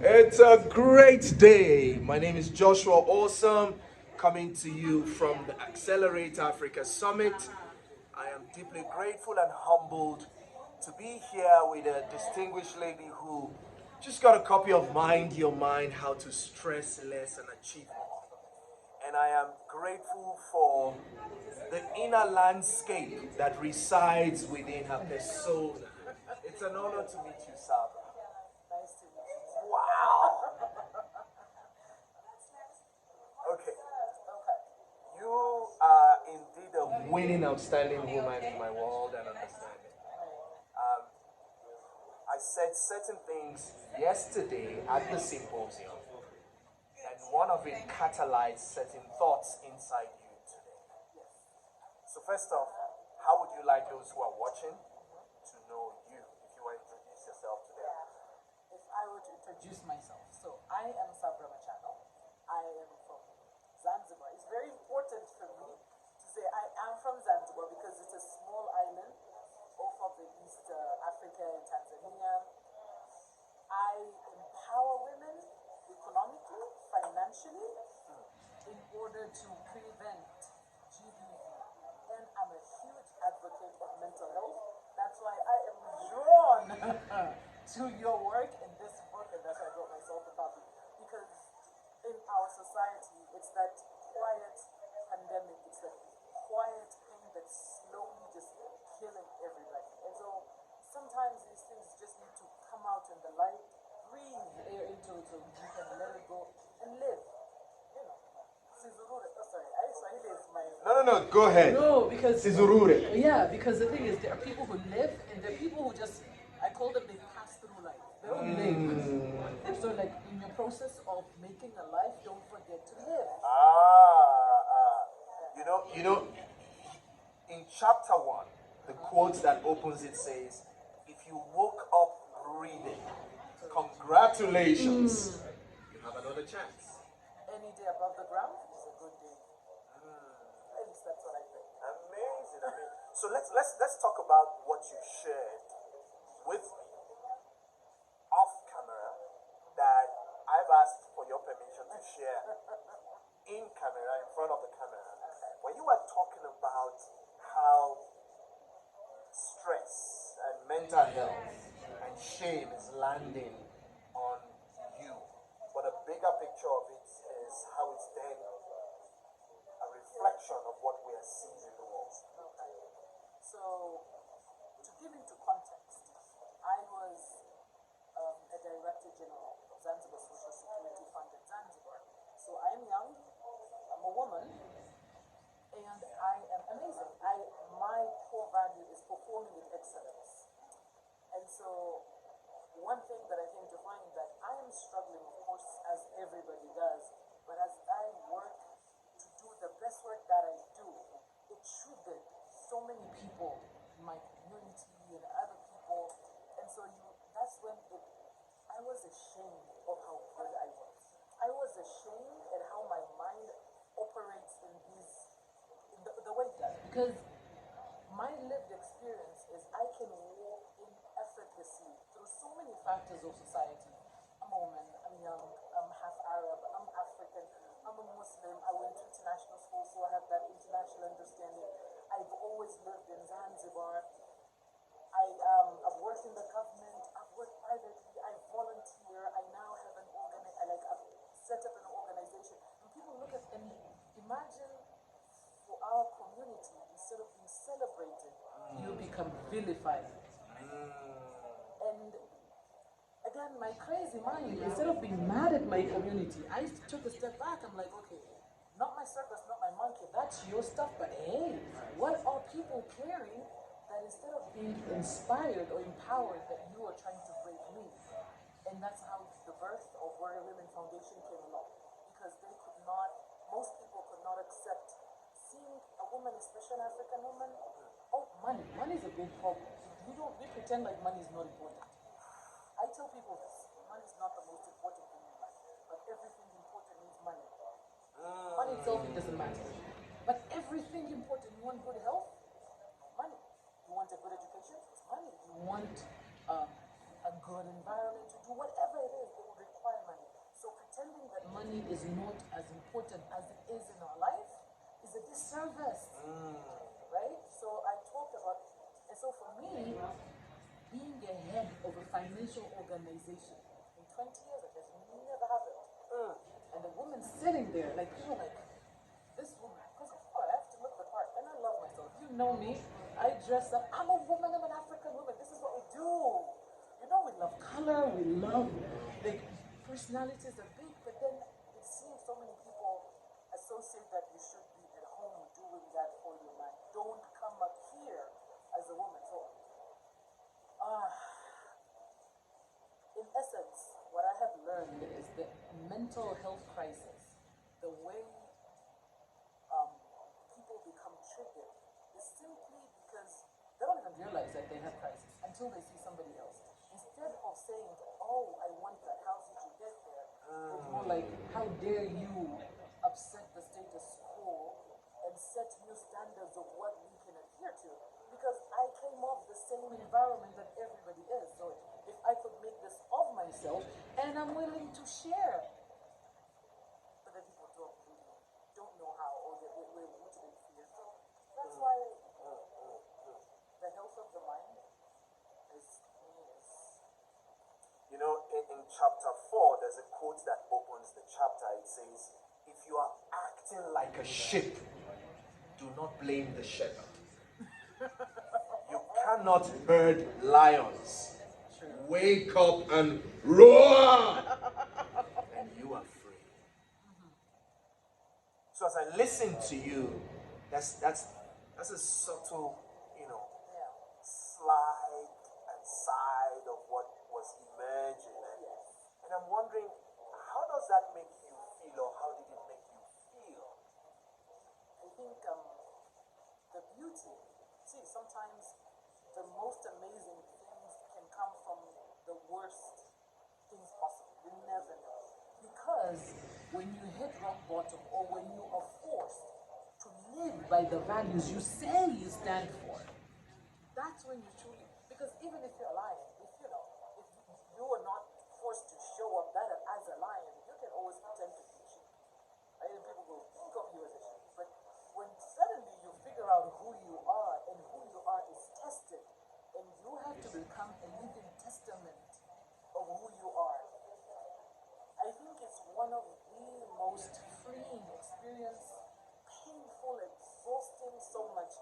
It's a great day. My name is Joshua Awesome, coming to you from the Accelerate Africa Summit. I am deeply grateful and humbled to be here with a distinguished lady who just got a copy of Mind Your Mind, How to Stress Less and Achieve More. And I am grateful for the inner landscape that resides within her persona. It's an honor to meet you, Sabra. Nice to meet you. Wow. Okay. Okay. You are indeed a winning, outstanding woman in my world and understanding. Um, I said certain things yesterday at the symposium, and one of it catalyzed certain thoughts inside you today. So, first off, how would you like those who are watching to know you if you want to introduce yourself to them? If I were to introduce myself, so I am Sabra Machano. I am from Zanzibar. It's very important for me to say I am from Zanzibar because it's a small island off of the East Africa and Tanzania. I empower women economically, financially, in order to prevent GBV. And I'm a huge advocate of mental health. That's why I am drawn to your work in this book, and that's why I got myself a copy. Because in our society, it's that quiet pandemic, it's that quiet pain that's slowly just killing everybody. And so sometimes these things just need to come out in the light, breathe air into it so you can let it go and live. You know. Sizurure. Oh, sorry. I Swahili is my. No, go ahead. No, because Sizurure. yeah, because the thing is, there are people who live, and there are people who just, I call them, they pass through life. They don't live. So, like in your process of making a life, don't forget to live. In chapter one, the quote that opens it says, "If you woke up breathing, congratulations, you have another chance." Any day above the ground is a good day. At least that's what I think. Amazing. So let's talk about what you shared with me off camera that I've asked for your permission to share in camera, in front of the camera. When you were talking about how stress and mental health and shame is landing on you, but a bigger picture of it is how it's then a reflection of what we are seeing in the world. Okay. So, to give into context, I was a Director General of Zanzibar Social Security Fund in Zanzibar. So I'm young, I'm a woman, and I am amazing. My core value is performing with excellence. And so one thing that I came to find that I am struggling, of course, as everybody does, but as I work to do the best work that I do, it triggered so many people in my community and other people. And so that's when I was ashamed of how good I was. I was ashamed at how my mind operates in the way it does. Because my lived experience is I can walk in effortlessly through so many factors of society. I'm a woman, I'm young, I'm half Arab, I'm African, I'm a Muslim, I went to international school, so I have that international understanding. I've always lived in Zanzibar. I've worked in the government, I've worked privately, I volunteer, I now have I've set up an organization. And people look at, and imagine for our community, instead of being celebrated, you become vilified. And again, my crazy mind, instead of being mad at my community, I took a step back. I'm like, okay, not my circus, not my monkey, that's your stuff, but hey, what are people carrying that instead of being inspired or empowered, that you are trying to break me? And that's how the birth of Warrior Women Foundation came along. Because most people could not accept seeing a woman, especially an African woman. Oh, money. Money is a big problem. We pretend like money is not important. I tell people this: money is not the most important thing in life, but everything important needs money. Money itself, it doesn't matter. But everything important, you want good health? Money. You want a good education? It's money. You want a good environment to do whatever it is, it will require money is not as important as it is in our life is a disservice, right? So I talked about, and so for me, being a head of a financial organization in 20 years, it has never happened. And the woman sitting there, like, you know, like, this woman, because I have to look the part, and I love myself. You know me, I dress up. I'm a woman, I'm an African woman. This is what we do. You know, we love color, we love, like, personalities are big, but then it seems so many people associate that you should be at home doing that for your man. Don't come up here as a woman. So, uh, in essence, what I have learned is that mental health crisis, the way people become triggered, is simply because they don't even realize that they have crisis until they see somebody else. Instead of saying, "Oh, I want that. How did you get there?" It's more like, "How dare you upset the status quo and set new standards of what we can adhere to?" Because I came off the same environment that everybody is. So if I could make this of myself, and I'm willing to share, but then people don't know how, or we're rooted in fear. So that's why the health of the mind is. You know, in chapter 4, there's a quote that opens the chapter. It says, "If you are acting like a sheep, do not blame the shepherd. You cannot herd lions. Wake up and roar, and you are free." So as I listen to you, that's a subtle, you know, Yeah. slide and side of what was emerging. And I'm wondering, how does that make you feel, or how did it make you feel? I think the beauty, see, sometimes the most amazing things can come from the worst things possible. You never know. Because when you hit rock bottom, or when you are forced to live by the values you say you stand for, that's when you truly, because even if you're lying, if you are not forced to show up that as a lion, you can always pretend to be a sheep. Right? And people will think of you as a sheep. But when suddenly you figure out who you are, and who you are is tested, and you have to become a living testament of who you are, I think it's one of the most freeing experience, painful, exhausting, so much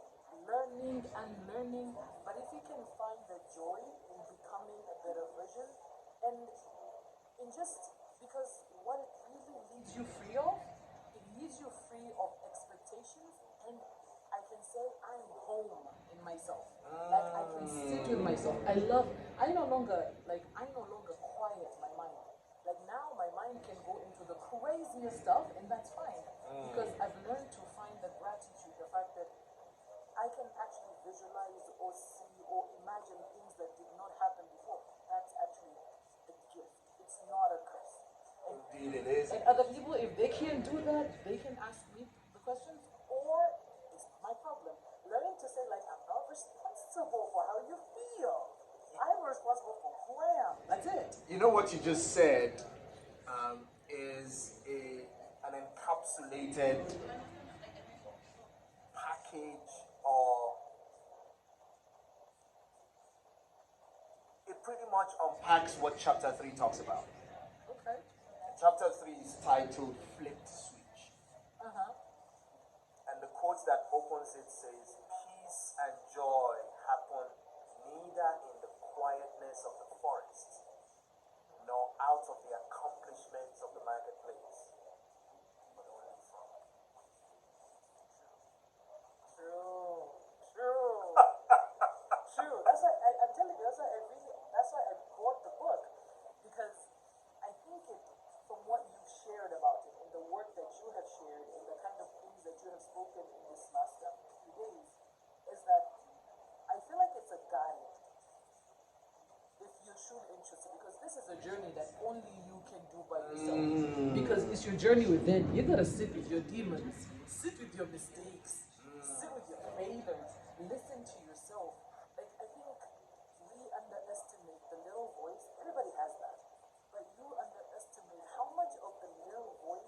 learning and learning. But if you can find the joy in becoming a better version, and in just because what it really leaves you free of, it leaves you free of expectations, and I can say I'm home in myself. Like I can sit with myself. I no longer quiet my mind. Like now my mind can go into the craziest stuff, and that's fine. Because I've learned to find the gratitude, the fact that I can actually visualize or see or imagine things that did not happen before. That's actually a gift. It's not a curse. Indeed, it is. And other people, if they can't do that, they can ask me the questions, or it's not my problem. Learning to say, like, I'm not responsible for how you feel. I'm responsible for who I am. That's it. You know what you just said is an encapsulated package, or it pretty much unpacks what chapter 3 talks about. Okay. Chapter 3 is titled Flipped Switch. Uh-huh. And the quote that opens it says, "Peace and joy happen neither in the quietness of the forest, nor out of the accomplishments of the marketplace, but only from." True. True. True. That's why I'm telling you, that's why I bought the book. Because I think from what you've shared about it, and the work that you have shared, and the kind of things that you have spoken in this last few days, is that I feel like it's a guide if you're truly interested, because this is a journey that only you can do by yourself. Because it's your journey within. You gotta sit with your demons, sit with your mistakes, sit with your failures, listen to yourself. Like I think we underestimate the little voice. Everybody has that, but you underestimate how much of the little voice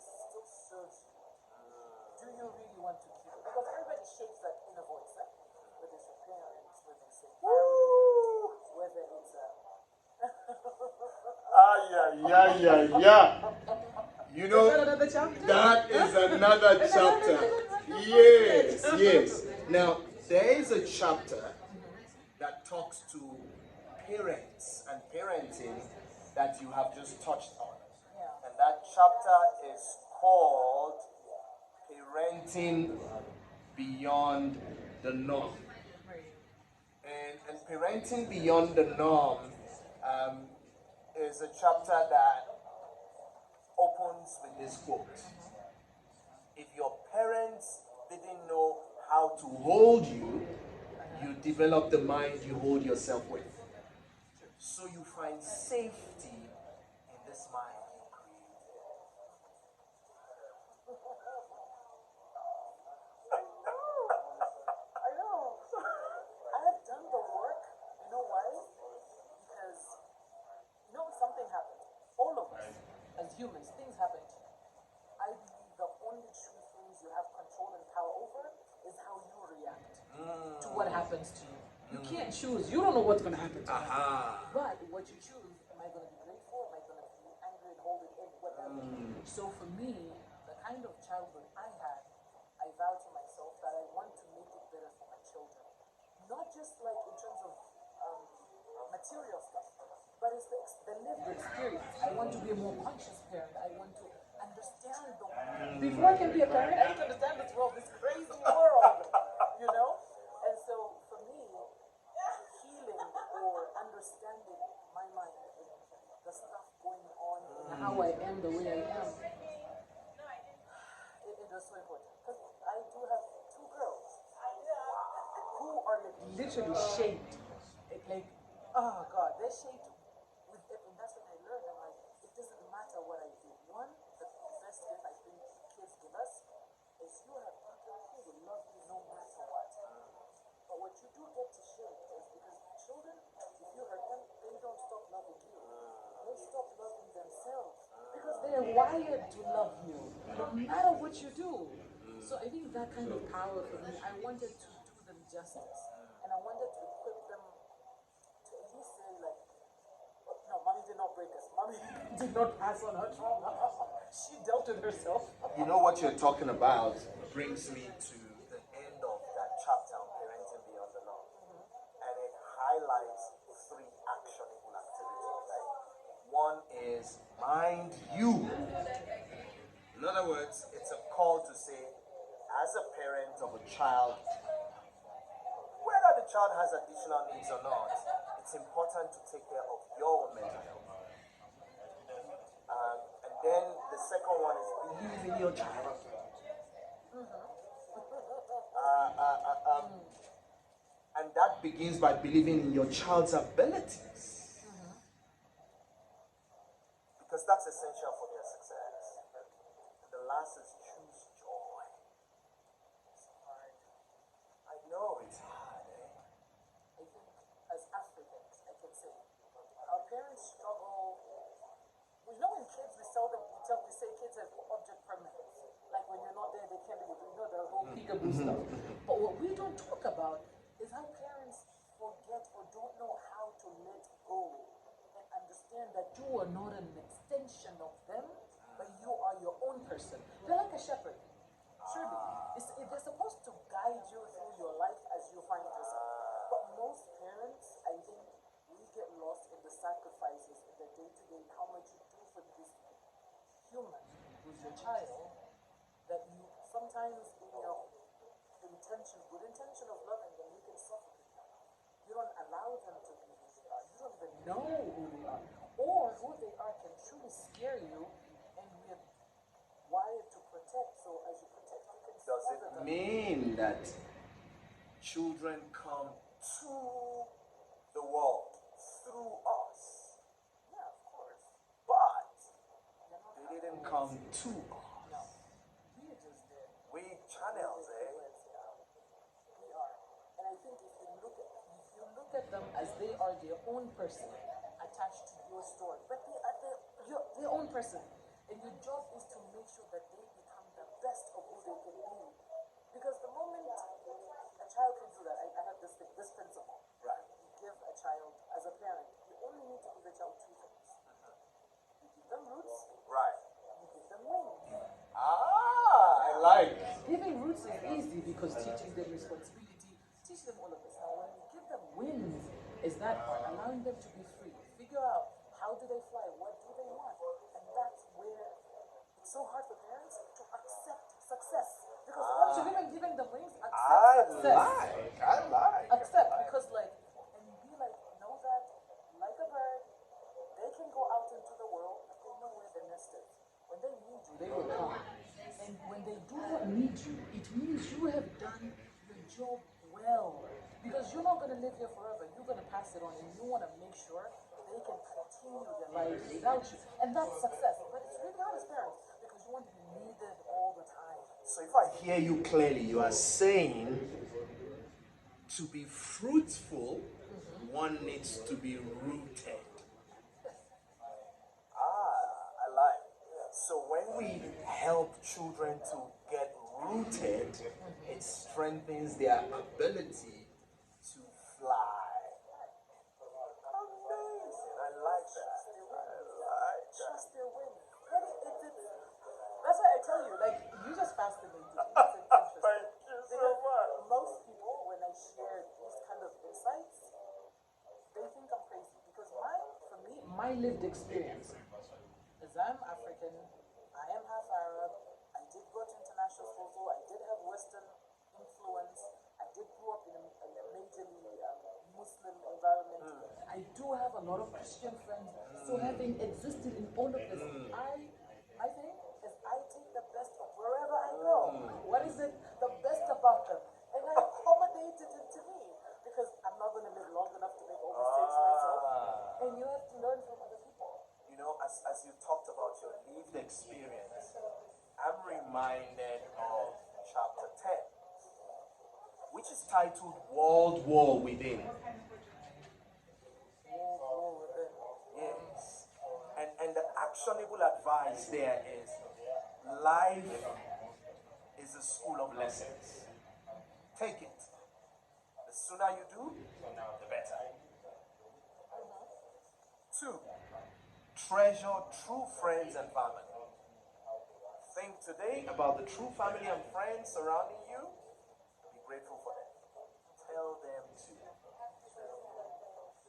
yeah. You Is know, that another chapter? that is another chapter. Yes. Now, there is a chapter that talks to parents and parenting that you have just touched on. Yeah. And that chapter is called Parenting Beyond the Norm. Right. And Parenting Beyond the Norm um, is a chapter that opens with this quote. If your parents didn't know how to hold you, you develop the mind you hold yourself with. So you find safety in this mind you created. I know. I have done the work. You know why? Because something happened. All of us, as humans, things happen to you. I believe the only true things you have control and power over is how you react to what happens to you. You can't choose. You don't know what's going to happen to you. But what you choose, am I going to be grateful? Am I going to be angry and hold it in? Whatever. So for me, the kind of childhood I had, I vow to myself that I want to make it better for my children. Not just like in terms of material stuff, but it's the lived experience. I want to be a more conscious parent. I want to understand the world. Before I can be a parent, I need to understand this world, this crazy world, you know? And so for me, healing or understanding my mind and the stuff going on and how I am the way I am, it was so important. Because I do have two girls who are like literally shaped. Like, oh God, they're shaped with it. And that's when I learned. I'm like, it doesn't matter what I do. One, the best gift I think kids give us is you have people who will love you no matter what. But what you do get to shape is because children, if you hurt them, they don't stop loving you. They stop loving themselves because they're wired to love you no matter what you do. So I think that kind of power for me, I wanted to do them justice. And I wanted to equip them to at least say like, no, mommy did not break us. Mommy did not pass on her trauma. She dealt with herself. You know what you're talking about brings me to the end of that chapter on parenting beyond the norm. And it highlights three actionable activities. Right? One is mind you. In other words, it's a call to say, as a parent of a child, whether the child has additional needs or not, it's important to take care of your own mental health. And then the second one is believe in your child. And that begins by believing in your child's abilities. Because that's essential for their success. And the last is choose joy. It's hard. I know it's hard, eh? I think as Africans, I can say, our parents struggle. We know in kids, we say kids have object permanence. Like when you're not there, they can't be, the whole peekaboo stuff. But what we don't talk about is how parents forget or don't know how to let go and understand that you are not an extension of them, but you are your own person. They're like a shepherd. Surely. They're supposed to guide you through your life as you find yourself. But most parents, I think, we get lost in the sacrifices in the day-to-day, how much you do for this human who's your child, that you sometimes in your good intention of loving them, you can suffocate them. You don't allow them to be who they are. You don't even know who they are. Or who they are can truly scare you, and we're wired to protect. So as you protect, you can Does it mean that children come to the world through us? Yeah, of course. But they didn't come to us. No. We are just there. We channels, eh? We are. And I think if you look at them as they are their own person attached to your story, but they are their own person. And your job is to make sure that they become the best of who they can be. Because the moment a child can do that, I have this principle. Right. You give a child, as a parent, you only need to give a child two things. because teaching them responsibility, teach them all of this. Now, when you give them wins, is that part, allowing them to be free, figure out how do they fly, what do they want, and that's where it's so hard for parents to accept success. Because once you've even given them wings, accept success. I like. Accept, because like, and be like, know that, like a bird, they can go out into the world, but they know where the nest is. When they need you, they will come. And when they do not need you, it means you have done your job well. Because you're not going to live here forever. You're going to pass it on, and you want to make sure they can continue their lives without you. And that's success. But it's really hard as parents because you want to be needed all the time. So if I hear you clearly, you are saying to be fruitful, one needs to be rooted. I like. So when we help children to get rooted, it strengthens their ability to fly. Amazing. I like that. Trust their win. That's why I tell you, like, you just fascinated me. It's interesting. Thank you so much. Most people, when I share these kind of insights, they think I'm crazy. Because for me, my lived experience is I'm African, I am half Arab, I did go to international school, so I did have Western influence, I did grow up in a majorly Muslim environment. I do have a lot of Christian friends, so having existed in all of this, I think is I take the best of wherever I go. What is it, the best about them? And I accommodated it to me, because I'm not going to live long enough to make all mistakes myself. And you have to learn from other people. You know, as you talked about your lived experience, I'm reminded of chapter 10, which is titled World War Within. Yes. And the actionable advice there is life is a school of lessons. Take it. The sooner you do, the better. 2. Treasure true friends and family. Think today about the true family and friends surrounding you. Be grateful for them. Tell them to.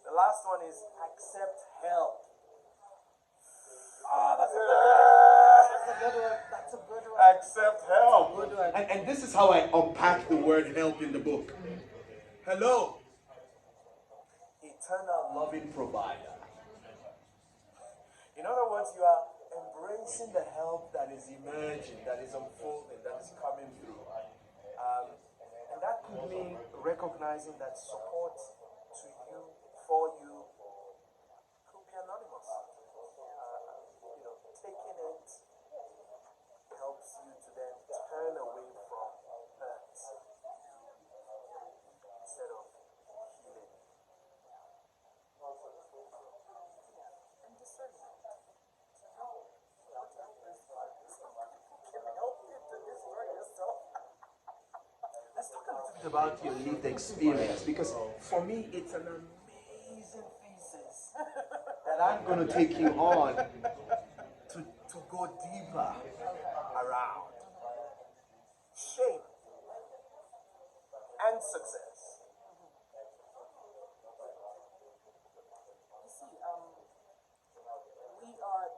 The last one is accept help. That's a good one. That's a good one. Accept help. Good one. And this is how I unpack the word help in the book. Hello. Eternal loving provider. In other words, you are embracing the help that is emerging, that is unfolding, that is coming through. And that could mean recognizing that support to you, for you, could be anonymous. Taking it helps you to then turn away from hurt instead of healing. And discernment. To know what to help is hard. Some people can help you to destroy yourself. Let's talk a little bit about your lived experience, because for me it's an amazing thesis that I'm going to take you on to go deeper around shame and success. You see, we are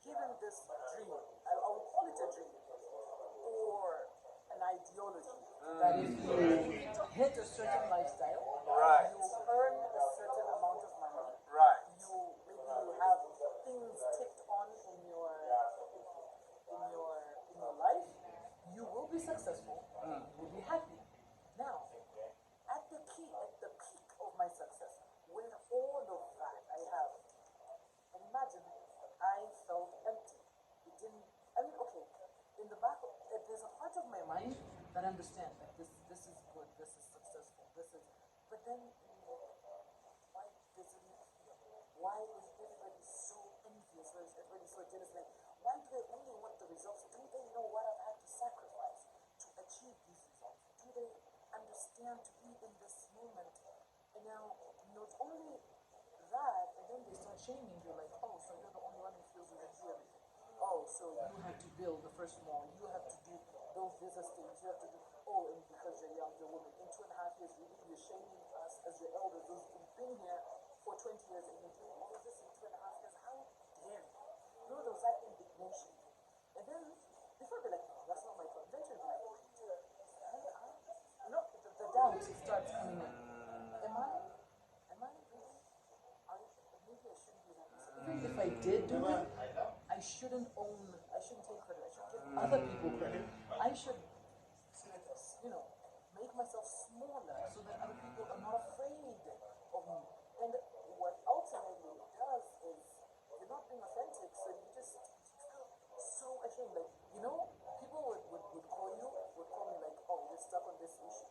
given this dream, I will call it a dream, or an ideology, that if you hit a certain lifestyle, Right. you earn a certain amount of money, Right. you have things ticked on in your life, you will be successful, you will be happy. Now, at the peak of my success, when all of that I have, and imagine I felt empty. It didn't. I mean, okay. In the back, there's a part of my mind that understands that this is good, this is successful, this is. But then, why doesn't it feel? Why is everybody so envious? Why is everybody so jealous? Like, why do they only want the results? Do they know what I've had to sacrifice to achieve these results? Do they understand to be in this moment? And now, not only that, and then they start shaming you, like, oh, so you're the only one who feels you can do everything. Oh, so you have to build the first mall, you have to do those business things, you have to do oh, and because you're young, you're women. In 2.5 years, really, you're shaming us as your elders who've been here for 20 years and you're doing all of this in 2.5 years. How dare you? You know, there was that indignation. And then, before I'd be like, no, that's not my problem. Then she'd be like, you know, the doubt starts coming in. Am I really? Maybe I shouldn't be like this. Even if I did do it, I shouldn't take credit. I should give other people credit. I should, you know, make myself smaller so that other people are not afraid of me. And what ultimately it does is you're not being authentic, so you feel so ashamed. Like, you know, people would call me like, oh, you're stuck on this issue.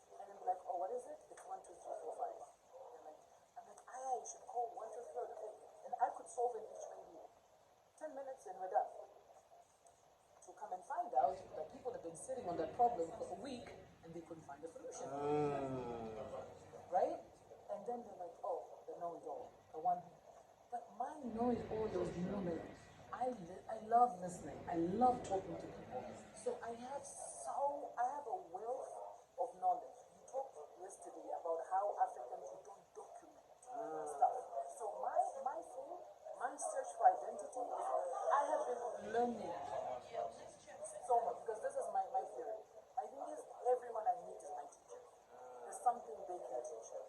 And then be like, oh, what is it? It's 1, 2, 3, 4, 5. And like, I'm like, you should call 1, 2, 3, okay. And I could solve an issue maybe 10 minutes and we're done. To come and find out that people have been sitting on that problem for a week and they couldn't find a solution. Right? And then they're like, oh, the know-it-all, the one thing. But my know-it-all is more than I love listening. I love talking to people. So I have a wealth of knowledge. You talked yesterday about how Africans who don't document stuff. So my search for identity is I have been learning so much because this is my theory. My thing is everyone I meet is my teacher. There's something they can teach me.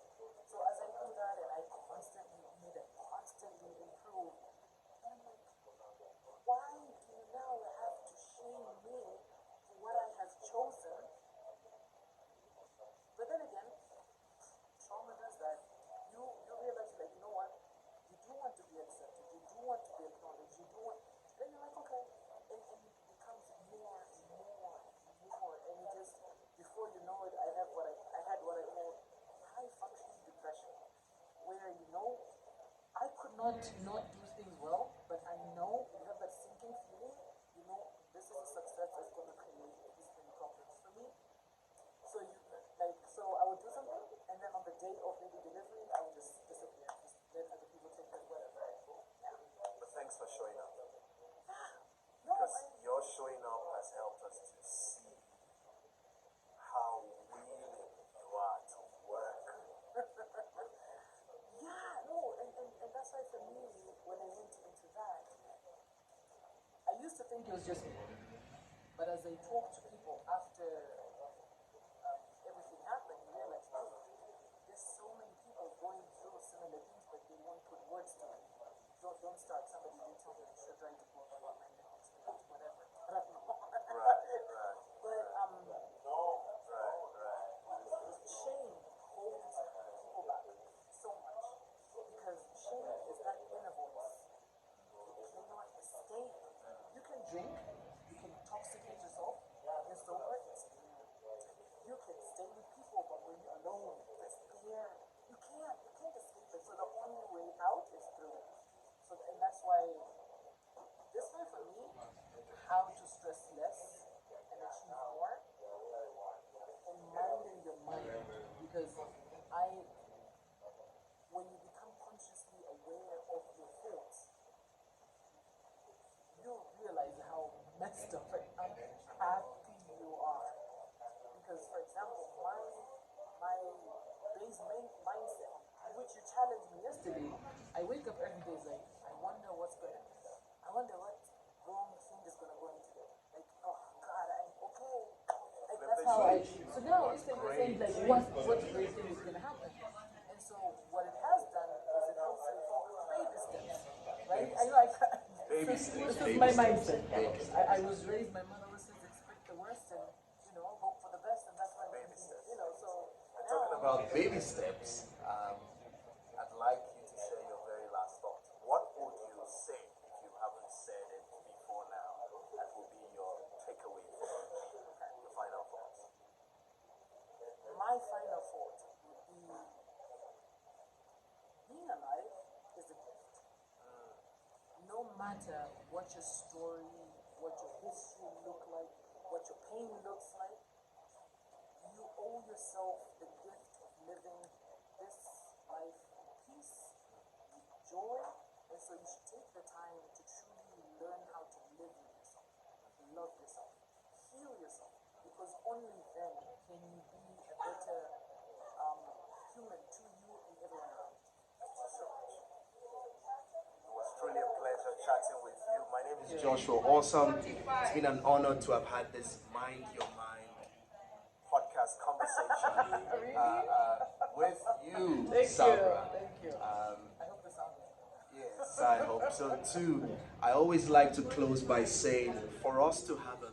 So as I do that and I constantly read and constantly improve, and I'm like, why do you now have to shame me for what I have chosen? But then again, trauma does that. You realize, like, you know what? You do want to be accepted. You do want to be acknowledged. You do want. Then you're like, okay, and it becomes more and more and more, and it just before you know it, I had what I call high functioning depression, where I could not do things well, but I know you have that sinking feeling. You know, this is a success that's going to create these many problems for me. So I would do something, and then on the day of maybe delivery, I would just disappear, just let other people take it, whatever. Yeah. But thanks for showing up. No, Because your showing up has helped us to see how willing you are to work. yeah, no, and that's why for me, when I went into that, I used to think it was just me. But as I talked to people after everything happened, you realize, oh, there's so many people going through similar things, but they won't put words to it. Don't start. Somebody did tell me I should write a book about my mental experience, whatever. I don't know. Right. But shame holds people back so much because shame is that inner voice. You cannot escape. You can drink, you can intoxicate yourself, you're sober, it's there. You can stay with people, but when you're alone, it's there. You can't escape it. So the only way out is through it. So and that's why this way for me, how to stress less and achieve more, and minding your mind, because when you become consciously aware of your thoughts, you realize how messed up and unhappy you are. Because, for example, my base mindset, which you challenged me yesterday, I wake up every day like, I wonder what wrong thing is gonna go in today. Like, oh God, I'm okay. Like that's how so now instead of saying like what great thing is gonna happen. And so what it has done is it helps me focus baby steps. Right? I like Baby steps. this is my mindset. I was raised, my mother always says expect the worst and hope for the best, and that's why Baby steps. so And talking about baby steps, I'd like you to share your very last thought. What would you say if you haven't said it before now? That will be your takeaway for your final thoughts. my final thought would be being alive is a gift. No matter what your story, what your history look like, what your pain looks like, you owe yourself the gift of living this life in peace, with joy, and so you should take the time to truly learn how to live with yourself, love yourself, heal yourself, because only then chatting with you. My name is Joshua Awesome. It's been an honor to have had this Mind Your Mind podcast conversation with you, Sabra. Thank you. I hope the sound is good. Yes, I hope so too. I always like to close by saying, for us to have a